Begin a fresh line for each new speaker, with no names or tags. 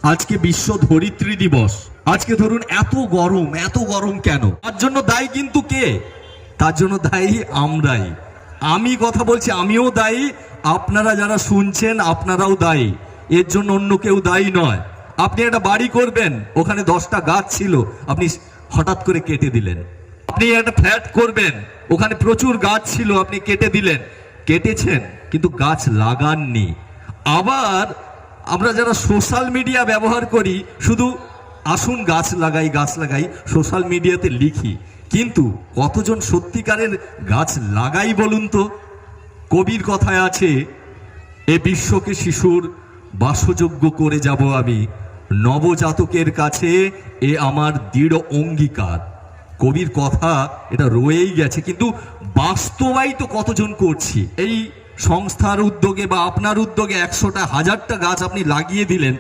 আজকে বিশ্ব ধরিত্রী দিবস। আজকে ধরুন এত গরম কেন? তার জন্য দায়ী কিন্তু কে? তার জন্য দায়ী আমরাই। আমি কথা বলছি, আমিও দায়ী, আপনারা যারা শুনছেন আপনারাও দায়ী। এর জন্য অন্য কেউ দায়ী নয়। আপনি একটা বাড়ি করবেন, ওখানে 10টা গাছ ছিল, আপনি হঠাৎ করে কেটে দিলেন। আপনি একটা ফ্ল্যাট করবেন, ওখানে প্রচুর গাছ ছিল, আপনি কেটে দিলেন। কেটেছেন কিন্তু গাছ লাগাননি। আবার আমরা যারা সোশ্যাল মিডিয়া ব্যবহার করি, শুধু আসুন গাছ লাগাই সোশ্যাল মিডিয়াতে লিখি, কিন্তু কতজন সত্যিকারের গাছ লাগাই বলুন তো? কবির কথায় আছে, এ বিশ্বকে শিশুর বাসযোগ্য করে যাব আমি, নবজাতকের কাছে এ আমার দৃঢ় অঙ্গীকার। কবির কথা এটা রয়েই গেছে, কিন্তু বাস্তবায়িত কতজন করছি? এই সংস্থার উদ্যোগে বা আপনার উদ্যোগে 100টা 1000টা গাছ আপনি লাগিয়ে দিলেন,